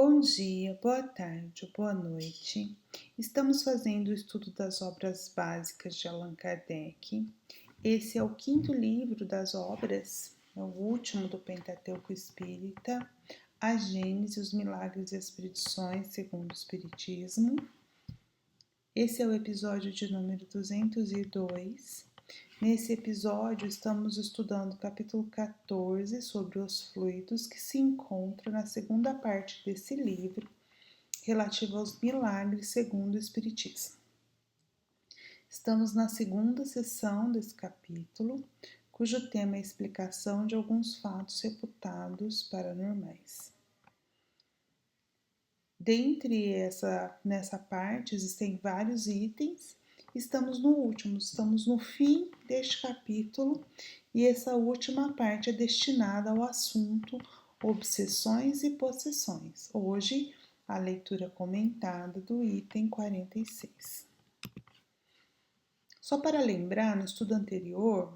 Bom dia, boa tarde, boa noite. Estamos fazendo o estudo das obras básicas de Allan Kardec. Esse é o quinto livro das obras, é o último do Pentateuco Espírita, a Gênese, os Milagres e as Predições segundo o Espiritismo. Esse é o episódio de número 202. Nesse episódio, estamos estudando o capítulo 14 sobre os fluidos, que se encontra na segunda parte desse livro, relativo aos milagres segundo o Espiritismo. Estamos na segunda sessão desse capítulo, cujo tema é a explicação de alguns fatos reputados paranormais. Nessa parte existem vários itens. Estamos no último, estamos no fim deste capítulo e essa última parte é destinada ao assunto obsessões e possessões. Hoje, a leitura comentada do item 46. Só para lembrar, no estudo anterior,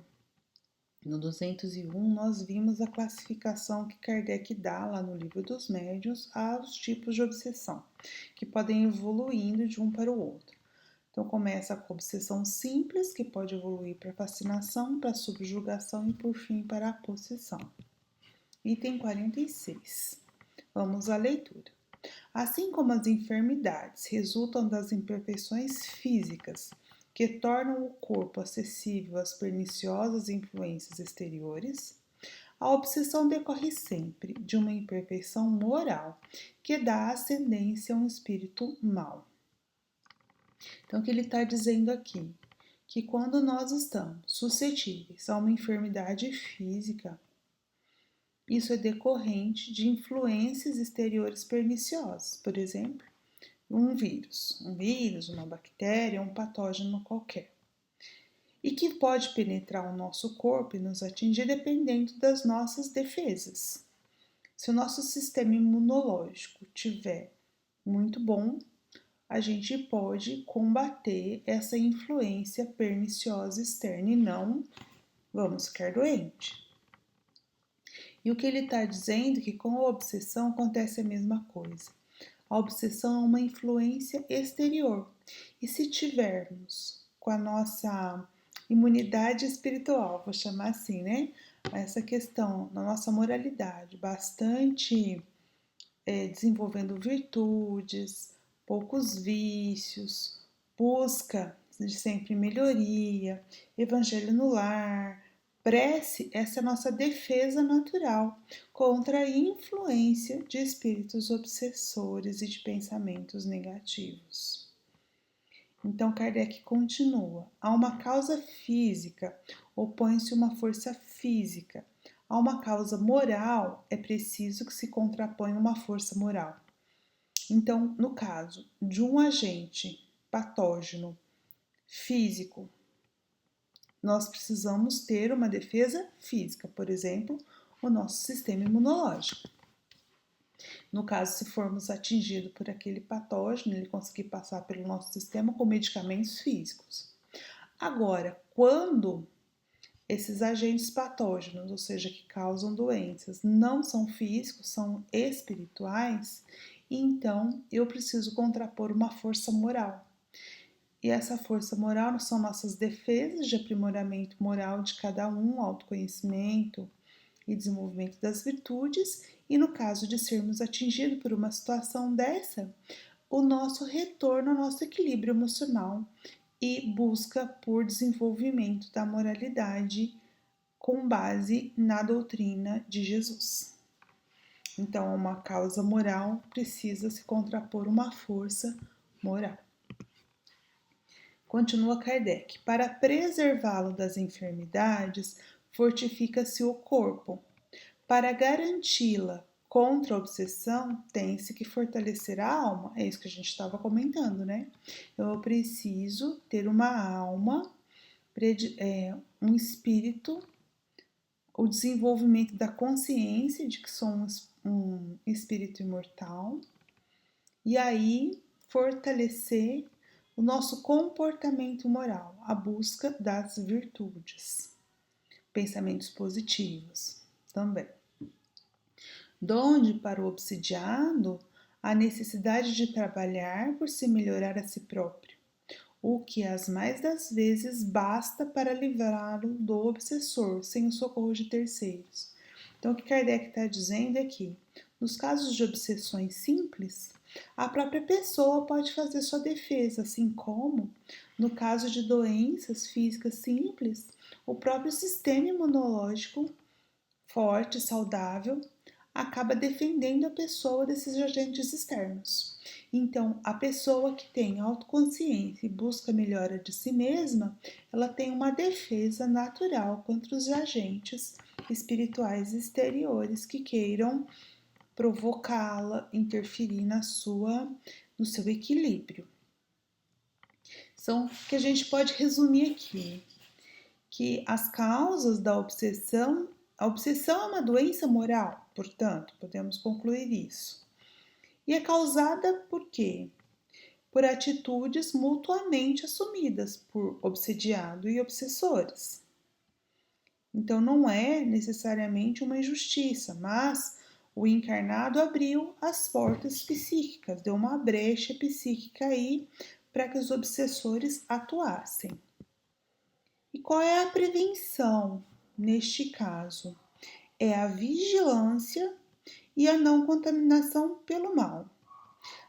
no 201, nós vimos a classificação que Kardec dá lá no Livro dos Médiuns aos tipos de obsessão, que podem ir evoluindo de um para o outro. Então, começa com a obsessão simples, que pode evoluir para fascinação, para subjugação e, por fim, para a possessão. Item 46. Vamos à leitura. Assim como as enfermidades resultam das imperfeições físicas, que tornam o corpo acessível às perniciosas influências exteriores, a obsessão decorre sempre de uma imperfeição moral que dá ascendência a um espírito mau. Então, o que ele está dizendo aqui? Que quando nós estamos suscetíveis a uma enfermidade física, isso é decorrente de influências exteriores perniciosas, por exemplo, um vírus, uma bactéria, um patógeno qualquer, e que pode penetrar o nosso corpo e nos atingir dependendo das nossas defesas. Se o nosso sistema imunológico tiver muito bom, a gente pode combater essa influência perniciosa externa e não vamos ficar doentes. E o que ele está dizendo é que com a obsessão acontece a mesma coisa. A obsessão é uma influência exterior. E se tivermos com a nossa imunidade espiritual, vou chamar assim, né? Essa questão da nossa moralidade, bastante desenvolvendo virtudes, poucos vícios, busca de sempre melhoria, evangelho no lar, prece, essa é a nossa defesa natural contra a influência de espíritos obsessores e de pensamentos negativos. Então Kardec continua: a uma causa física opõe-se uma força física. A uma causa moral é preciso que se contraponha uma força moral. Então, no caso de um agente patógeno físico, nós precisamos ter uma defesa física, por exemplo, o nosso sistema imunológico. No caso, se formos atingidos por aquele patógeno, ele conseguir passar pelo nosso sistema com medicamentos físicos. Agora, quando esses agentes patógenos, ou seja, que causam doenças, não são físicos, são espirituais, então eu preciso contrapor uma força moral. E essa força moral são nossas defesas de aprimoramento moral de cada um, autoconhecimento e desenvolvimento das virtudes, e no caso de sermos atingidos por uma situação dessa, o nosso retorno ao nosso equilíbrio emocional e busca por desenvolvimento da moralidade com base na doutrina de Jesus. Então, uma causa moral precisa se contrapor uma força moral. Continua Kardec: para preservá-lo das enfermidades, fortifica-se o corpo. Para garanti-la contra a obsessão, tem-se que fortalecer a alma. É isso que a gente estava comentando, né? Eu preciso ter uma alma, um espírito, o desenvolvimento da consciência de que somos um espírito imortal, e aí fortalecer o nosso comportamento moral, a busca das virtudes, pensamentos positivos também. Donde para o obsidiado, a necessidade de trabalhar por se melhorar a si próprio, o que as mais das vezes basta para livrá-lo do obsessor, sem o socorro de terceiros. Então, o que Kardec está dizendo é que, nos casos de obsessões simples, a própria pessoa pode fazer sua defesa, assim como, no caso de doenças físicas simples, o próprio sistema imunológico forte, saudável, acaba defendendo a pessoa desses agentes externos. Então, a pessoa que tem autoconsciência e busca a melhora de si mesma, ela tem uma defesa natural contra os agentes espirituais exteriores que queiram provocá-la, interferir no seu equilíbrio. Então, o que a gente pode resumir aqui, que as causas da obsessão, a obsessão é uma doença moral, portanto, podemos concluir isso. E é causada por quê? Por atitudes mutuamente assumidas por obsediado e obsessores. Então, não é necessariamente uma injustiça, mas o encarnado abriu as portas psíquicas, deu uma brecha psíquica aí para que os obsessores atuassem. E qual é a prevenção neste caso? É a vigilância e a não contaminação pelo mal.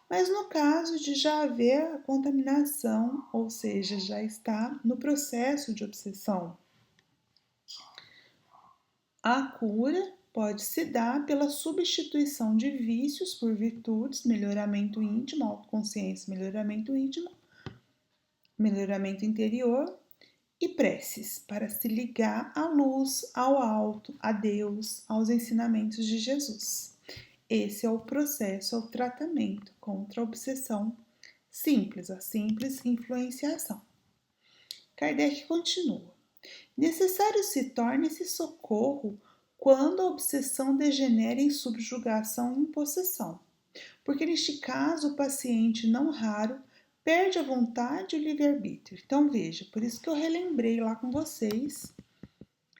Mas no caso de já haver a contaminação, ou seja, já está no processo de obsessão, a cura pode se dar pela substituição de vícios por virtudes, melhoramento íntimo, autoconsciência, melhoramento íntimo, melhoramento interior e preces para se ligar à luz, ao alto, a Deus, aos ensinamentos de Jesus. Esse é o processo, é o tratamento contra a obsessão simples, a simples influenciação. Kardec continua. Necessário se torna esse socorro quando a obsessão degenera em subjugação e em possessão, porque neste caso o paciente não raro perde a vontade e o livre-arbítrio. Então veja, por isso que eu relembrei lá com vocês,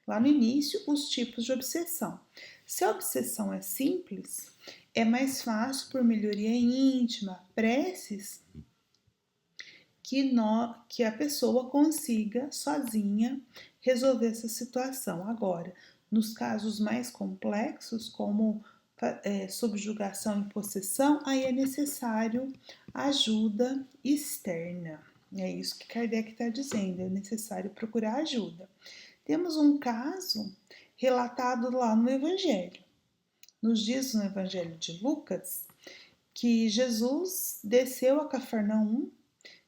lá no início, os tipos de obsessão. Se a obsessão é simples, é mais fácil por melhoria íntima, preces, que a pessoa consiga sozinha resolver essa situação. Agora, nos casos mais complexos, como subjugação e possessão, aí é necessário ajuda externa. É isso que Kardec está dizendo, é necessário procurar ajuda. Temos um caso relatado lá no Evangelho. Nos dias no Evangelho de Lucas, que Jesus desceu a Cafarnaum,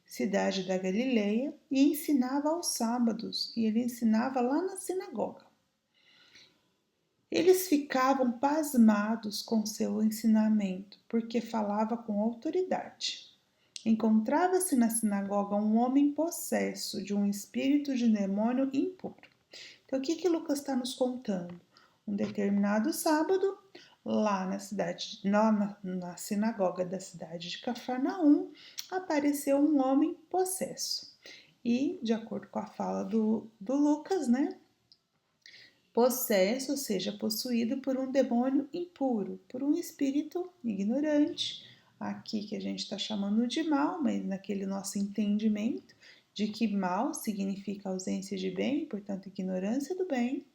cidade da Galileia, e ensinava aos sábados, e ele ensinava lá na sinagoga. Eles ficavam pasmados com seu ensinamento, porque falava com autoridade. Encontrava-se na sinagoga um homem possesso de um espírito de demônio impuro. Então, o que Lucas está nos contando? Um determinado sábado, lá na sinagoga da cidade de Cafarnaum, apareceu um homem possesso. E, de acordo com a fala do Lucas, né? Possesso, ou seja, possuído por um demônio impuro, por um espírito ignorante, aqui que a gente está chamando de mal, mas naquele nosso entendimento de que mal significa ausência de bem, portanto, ignorância do bem.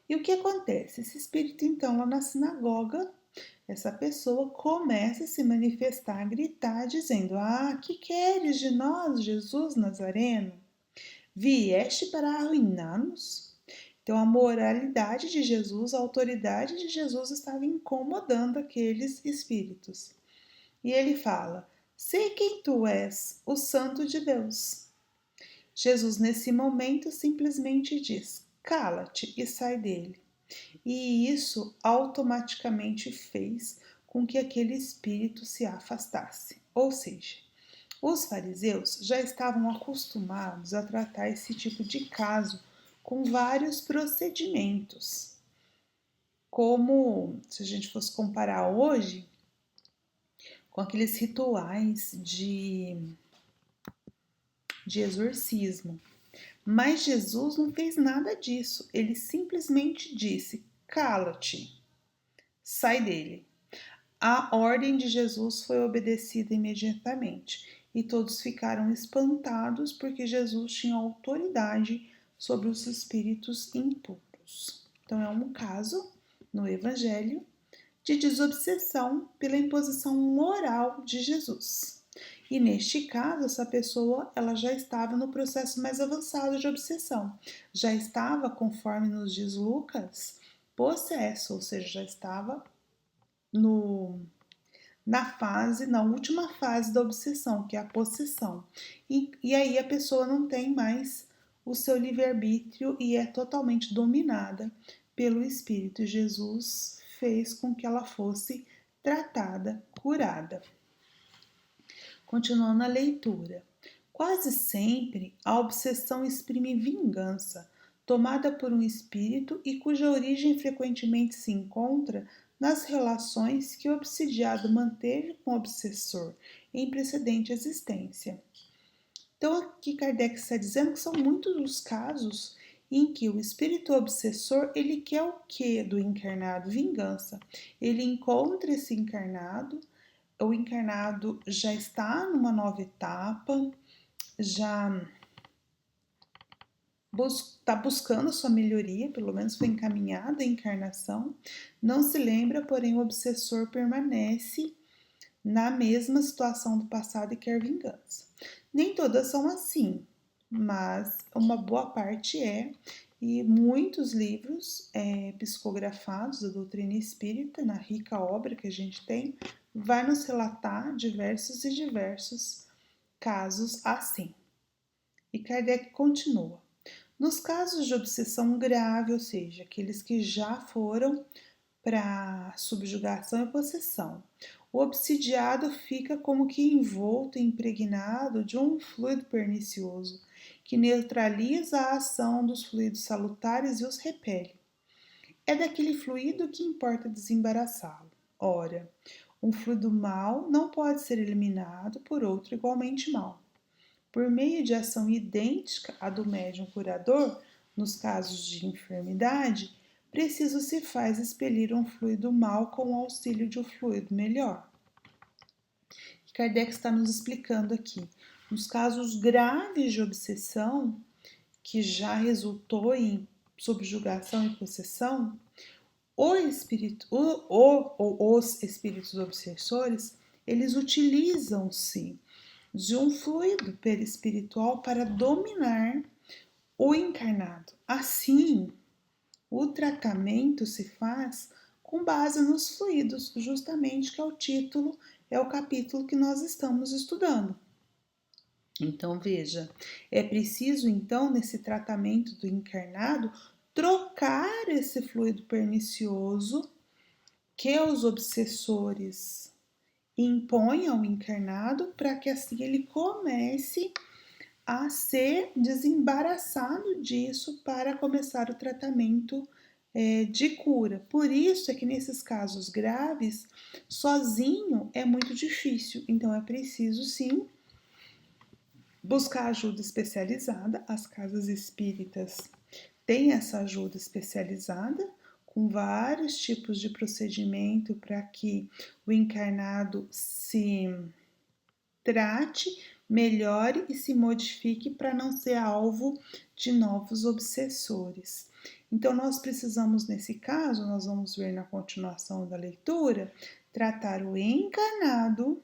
E o que acontece? Esse espírito, então, lá na sinagoga, essa pessoa começa a se manifestar, a gritar, dizendo: Ah, que queres de nós, Jesus Nazareno? Vieste para arruinar-nos? Então, a moralidade de Jesus, a autoridade de Jesus estava incomodando aqueles espíritos. E ele fala: Sei quem tu és, o Santo de Deus. Jesus, nesse momento, simplesmente diz: Cala-te e sai dele. E isso automaticamente fez com que aquele espírito se afastasse. Ou seja, os fariseus já estavam acostumados a tratar esse tipo de caso com vários procedimentos. Como se a gente fosse comparar hoje com aqueles rituais de exorcismo. Mas Jesus não fez nada disso. Ele simplesmente disse: cala-te, sai dele. A ordem de Jesus foi obedecida imediatamente e todos ficaram espantados porque Jesus tinha autoridade sobre os espíritos impuros. Então, é um caso no Evangelho de desobsessão pela imposição moral de Jesus. E neste caso, essa pessoa ela já estava no processo mais avançado de obsessão. Já estava, conforme nos diz Lucas, possesso, ou seja, já estava na última fase da obsessão, que é a possessão. E aí a pessoa não tem mais o seu livre-arbítrio e é totalmente dominada pelo Espírito. Jesus fez com que ela fosse tratada, curada. Continuando a leitura. Quase sempre a obsessão exprime vingança, tomada por um espírito e cuja origem frequentemente se encontra nas relações que o obsidiado manteve com o obsessor em precedente existência. Então, aqui Kardec está dizendo que são muitos os casos em que o espírito obsessor, ele quer o que do encarnado? Vingança. Ele encontra esse encarnado, o encarnado já está numa nova etapa, já está buscando a sua melhoria, pelo menos foi encaminhada a encarnação, não se lembra, porém o obsessor permanece na mesma situação do passado e quer vingança. Nem todas são assim, mas uma boa parte é, e muitos livros psicografados da doutrina espírita, na rica obra que a gente tem, vai nos relatar diversos e diversos casos assim. E Kardec continua. Nos casos de obsessão grave, ou seja, aqueles que já foram para subjugação e possessão, o obsidiado fica como que envolto e impregnado de um fluido pernicioso que neutraliza a ação dos fluidos salutares e os repele. É daquele fluido que importa desembaraçá-lo. Ora, um fluido mau não pode ser eliminado por outro igualmente mau. Por meio de ação idêntica à do médium curador, nos casos de enfermidade, preciso se faz expelir um fluido mau com o auxílio de um fluido melhor. Kardec está nos explicando aqui. Nos casos graves de obsessão, que já resultou em subjugação e possessão, os espíritos obsessores, eles utilizam-se de um fluido perispiritual para dominar o encarnado. Assim, o tratamento se faz com base nos fluidos, justamente que é o título, é o capítulo que nós estamos estudando. Então, veja, é preciso, então, nesse tratamento do encarnado, trocar esse fluido pernicioso que os obsessores impõem ao encarnado para que assim ele comece a ser desembaraçado disso para começar o tratamento de cura. Por isso é que nesses casos graves, sozinho é muito difícil. Então é preciso sim buscar ajuda especializada. As casas espíritas têm essa ajuda especializada com vários tipos de procedimento para que o encarnado se trate, melhore e se modifique para não ser alvo de novos obsessores. Então, nós precisamos, nesse caso, nós vamos ver na continuação da leitura, tratar o encarnado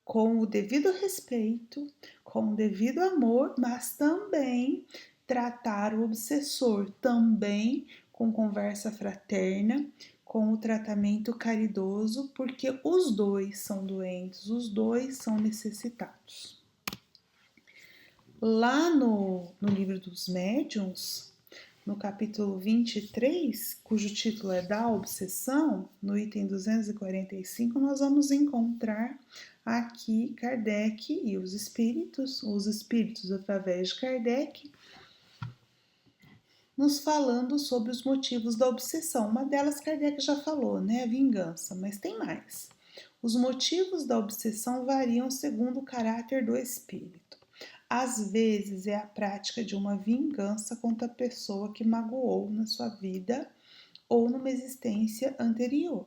com o devido respeito, com o devido amor, mas também tratar o obsessor, também com conversa fraterna, com o tratamento caridoso, porque os dois são doentes, os dois são necessitados. Lá no livro dos médiuns, no capítulo 23, cujo título é Da Obsessão, no item 245, nós vamos encontrar aqui Kardec e os espíritos através de Kardec, nos falando sobre os motivos da obsessão. Uma delas Kardec já falou, né? A vingança, mas tem mais. Os motivos da obsessão variam segundo o caráter do espírito. Às vezes é a prática de uma vingança contra a pessoa que magoou na sua vida ou numa existência anterior.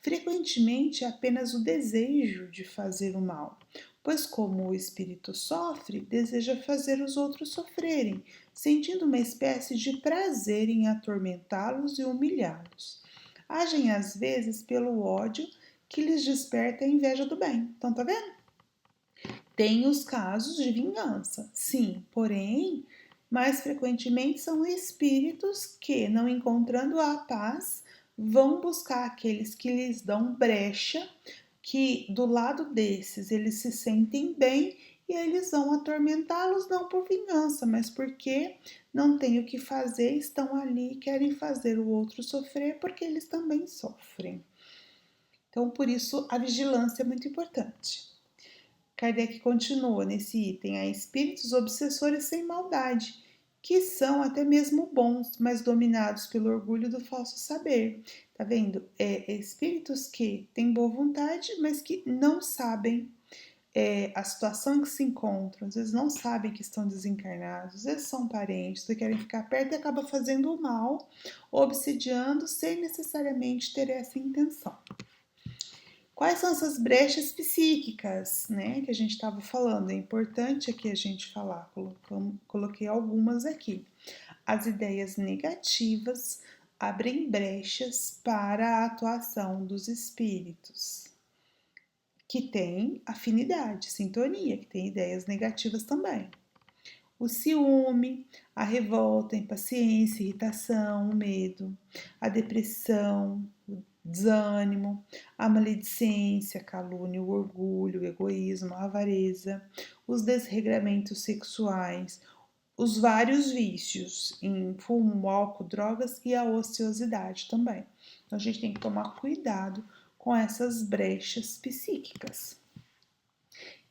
frequentemente é apenas o desejo de fazer o mal, pois, como o espírito sofre, deseja fazer os outros sofrerem, sentindo uma espécie de prazer em atormentá-los e humilhá-los. Agem às vezes pelo ódio que lhes desperta a inveja do bem. Então, tá vendo? Tem os casos de vingança, sim, porém, mais frequentemente são espíritos que, não encontrando a paz, vão buscar aqueles que lhes dão brecha, que do lado desses eles se sentem bem e eles vão atormentá-los não por vingança, mas porque não têm o que fazer, estão ali e querem fazer o outro sofrer porque eles também sofrem. Então, por isso, a vigilância é muito importante. Kardec continua nesse item: há espíritos obsessores sem maldade, que são até mesmo bons, mas dominados pelo orgulho do falso saber. Tá vendo? Espíritos que têm boa vontade, mas que não sabem a situação em que se encontram, às vezes não sabem que estão desencarnados, às vezes são parentes e querem ficar perto e acaba fazendo o mal, obsidiando sem necessariamente ter essa intenção. Quais são essas brechas psíquicas, né, que a gente estava falando? É importante aqui a gente falar, coloquei algumas aqui. As ideias negativas abrem brechas para a atuação dos espíritos, que têm afinidade, sintonia, que têm ideias negativas também. O ciúme, a revolta, a impaciência, a irritação, o medo, a depressão, o desânimo, a maledicência, a calúnia, o orgulho, o egoísmo, a avareza, os desregramentos sexuais, os vários vícios em fumo, álcool, drogas e a ociosidade também. Então a gente tem que tomar cuidado com essas brechas psíquicas.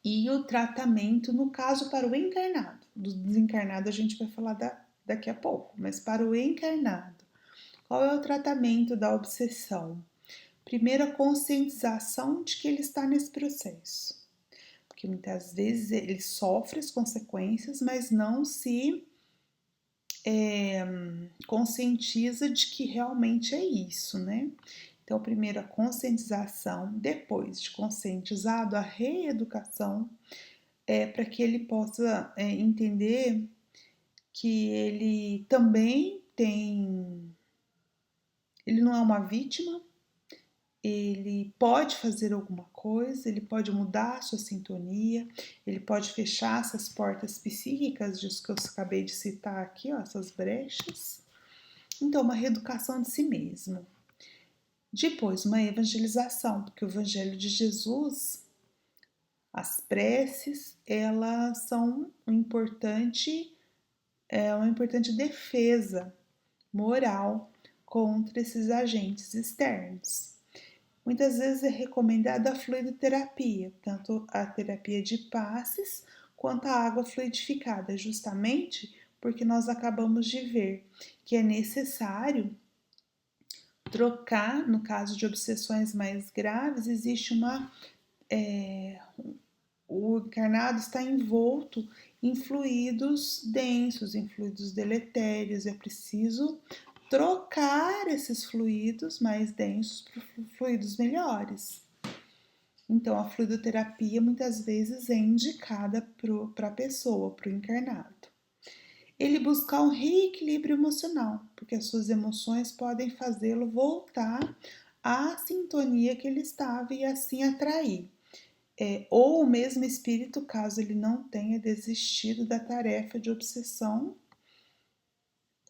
E o tratamento, no caso, para o encarnado. Do desencarnado a gente vai falar daqui a pouco, mas para o encarnado, qual é o tratamento da obsessão? Primeiro, a conscientização de que ele está nesse processo. Porque muitas vezes ele sofre as consequências, mas não se conscientiza de que realmente é isso, né? Então, primeiro a conscientização, depois de conscientizado, a reeducação, para que ele possa entender que ele também ele não é uma vítima, ele pode fazer alguma coisa, ele pode mudar a sua sintonia, ele pode fechar essas portas psíquicas, disso que eu acabei de citar aqui, ó, essas brechas. Então, uma reeducação de si mesmo. Depois, uma evangelização, porque o Evangelho de Jesus, as preces, elas são uma importante defesa moral contra esses agentes externos. Muitas vezes é recomendada a fluidoterapia, tanto a terapia de passes quanto a água fluidificada, justamente porque nós acabamos de ver que é necessário trocar, no caso de obsessões mais graves, existe o encarnado está envolto em fluidos densos, em fluidos deletérios, é preciso trocar esses fluidos mais densos por fluidos melhores. Então, a fluidoterapia muitas vezes é indicada para a pessoa, para o encarnado. Ele buscar um reequilíbrio emocional, porque as suas emoções podem fazê-lo voltar à sintonia que ele estava e assim atrair. Ou o mesmo espírito, caso ele não tenha desistido da tarefa de obsessão,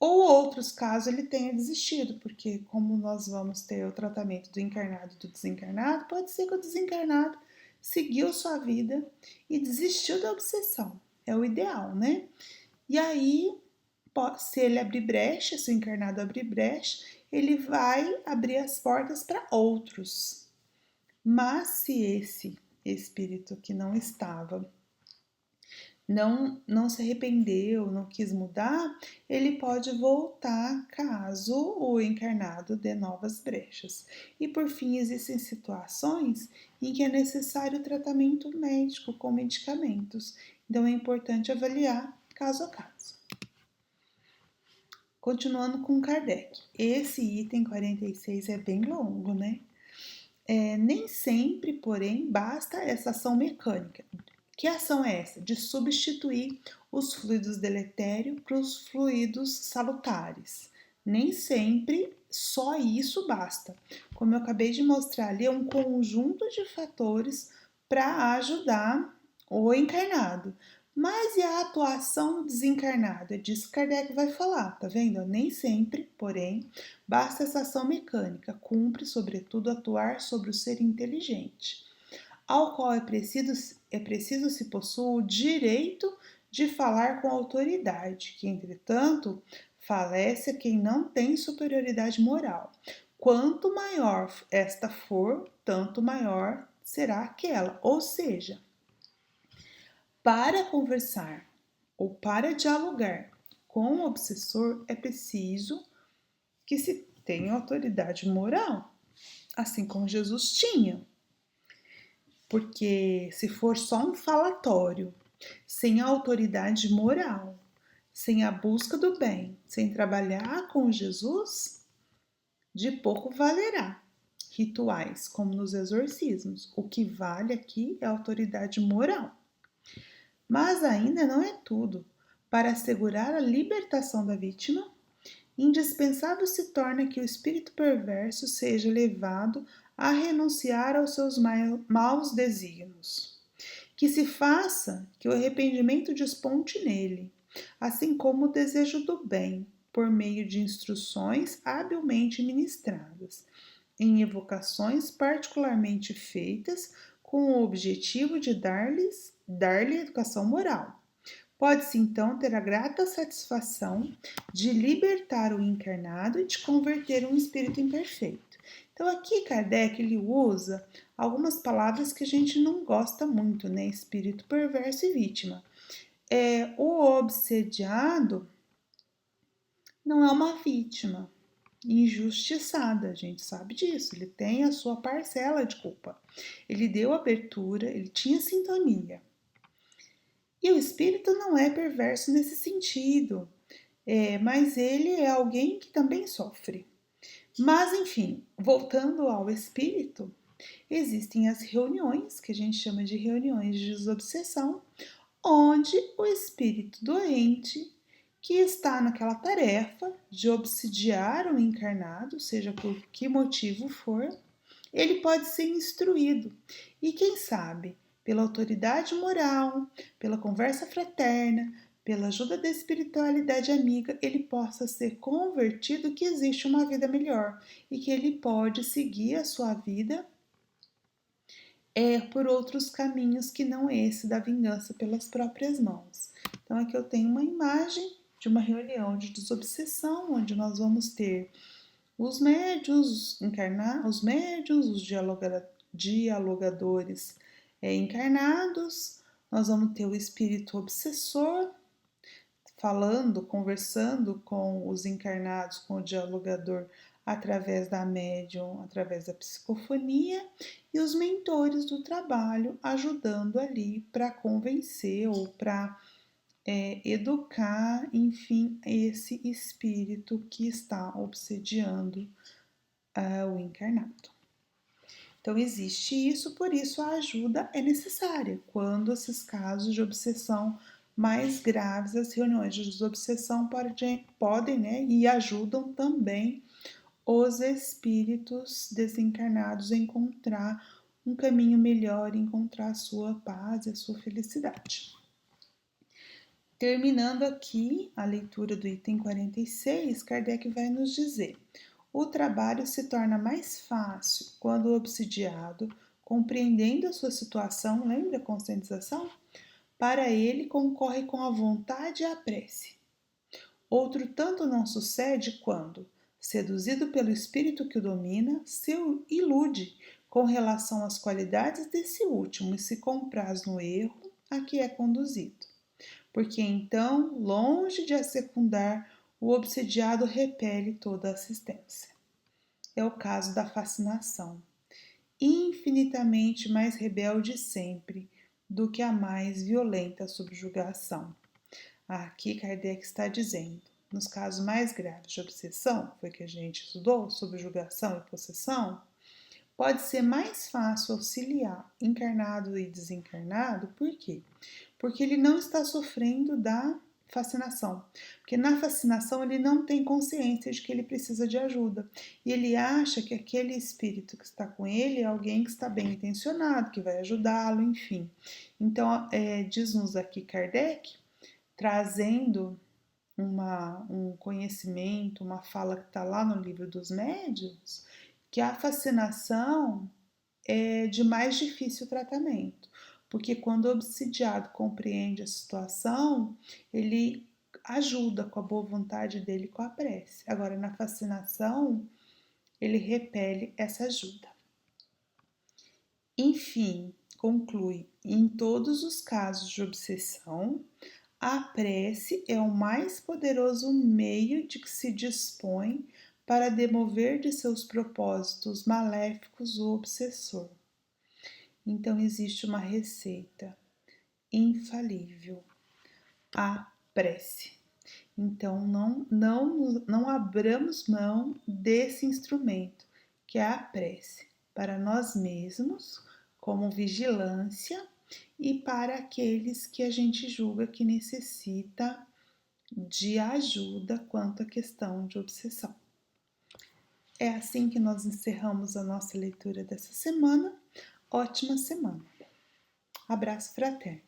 ou outros casos ele tenha desistido, porque como nós vamos ter o tratamento do encarnado e do desencarnado, pode ser que o desencarnado seguiu sua vida e desistiu da obsessão. É o ideal, né? E aí, se ele abrir brecha, se o encarnado abrir brecha, ele vai abrir as portas para outros. Mas se esse espírito que não estava não se arrependeu, não quis mudar, ele pode voltar caso o encarnado dê novas brechas. E por fim, existem situações em que é necessário tratamento médico com medicamentos. Então é importante avaliar caso a caso. Continuando com Kardec. Esse item 46 é bem longo, né? Nem sempre, porém, basta essa ação mecânica. Que ação é essa? De substituir os fluidos deletérios para os fluidos salutares. Nem sempre só isso basta. Como eu acabei de mostrar ali, é um conjunto de fatores para ajudar o encarnado. Mas e a atuação do desencarnado? É disso que Kardec vai falar, tá vendo? Nem sempre, porém, basta essa ação mecânica, cumpre, sobretudo, atuar sobre o ser inteligente, ao qual é preciso se possuir o direito de falar com autoridade, que, entretanto, falece a quem não tem superioridade moral. Quanto maior esta for, tanto maior será aquela. Ou seja, para conversar ou para dialogar com o obsessor é preciso que se tenha autoridade moral, assim como Jesus tinha. Porque se for só um falatório, sem a autoridade moral, sem a busca do bem, sem trabalhar com Jesus, de pouco valerá. Rituais, como nos exorcismos, o que vale aqui é a autoridade moral. Mas ainda não é tudo. Para assegurar a libertação da vítima, indispensável se torna que o espírito perverso seja levado a renunciar aos seus maus desígnios, que se faça que o arrependimento desponte nele, assim como o desejo do bem, por meio de instruções habilmente ministradas, em evocações particularmente feitas com o objetivo de dar-lhe educação moral. Pode-se então ter a grata satisfação de libertar o encarnado e de converter um espírito imperfeito. Então aqui Kardec ele usa algumas palavras que a gente não gosta muito, né? Espírito perverso e vítima. O obsediado não é uma vítima injustiçada, a gente sabe disso. Ele tem a sua parcela de culpa. Ele deu abertura, ele tinha sintonia. E o espírito não é perverso nesse sentido, mas ele é alguém que também sofre. Mas, enfim, voltando ao espírito, existem as reuniões, que a gente chama de reuniões de desobsessão, onde o espírito doente, que está naquela tarefa de obsidiar o encarnado, seja por que motivo for, ele pode ser instruído. E quem sabe, pela autoridade moral, pela conversa fraterna, pela ajuda da espiritualidade amiga, ele possa ser convertido que existe uma vida melhor e que ele pode seguir a sua vida por outros caminhos que não esse da vingança pelas próprias mãos. Então aqui eu tenho uma imagem de uma reunião de desobsessão, onde nós vamos ter os médios os médios, os dialogadores encarnados, nós vamos ter o espírito obsessor falando, conversando com os encarnados, com o dialogador através da médium, através da psicofonia, e os mentores do trabalho ajudando ali para convencer ou para educar, enfim, esse espírito que está obsediando o encarnado. Então existe isso, por isso a ajuda é necessária. Quando esses casos de obsessão mais graves, as reuniões de desobsessão podem né, e ajudam também os espíritos desencarnados a encontrar um caminho melhor, encontrar a sua paz e a sua felicidade. Terminando aqui a leitura do item 46, Kardec vai nos dizer: o trabalho se torna mais fácil quando o obsidiado, compreendendo a sua situação, lembra a conscientização? Para ele concorre com a vontade e a prece. Outro tanto não sucede quando, seduzido pelo espírito que o domina, se ilude com relação às qualidades desse último e se compraz no erro a que é conduzido. Porque então, longe de assecundar, o obsediado repele toda assistência. É o caso da fascinação, infinitamente mais rebelde sempre do que a mais violenta subjugação. Aqui Kardec está dizendo, nos casos mais graves de obsessão, foi que a gente estudou, subjugação e possessão, pode ser mais fácil auxiliar encarnado e desencarnado, por quê? Porque ele não está sofrendo da fascinação. Porque na fascinação ele não tem consciência de que ele precisa de ajuda. E ele acha que aquele espírito que está com ele é alguém que está bem intencionado, que vai ajudá-lo, enfim. Então, diz-nos aqui Kardec, trazendo um conhecimento, uma fala que está lá no livro dos médiuns, que a fascinação é de mais difícil tratamento, porque quando o obsidiado compreende a situação, ele ajuda com a boa vontade dele, com a prece. Agora, na fascinação, ele repele essa ajuda. Enfim, conclui: em todos os casos de obsessão, a prece é o mais poderoso meio de que se dispõe para demover de seus propósitos maléficos o obsessor. Então, existe uma receita infalível: a prece. Então, não abramos mão desse instrumento, que é a prece, para nós mesmos, como vigilância, e para aqueles que a gente julga que necessita de ajuda quanto à questão de obsessão. É assim que nós encerramos a nossa leitura dessa semana. Ótima semana. Abraço fraterno.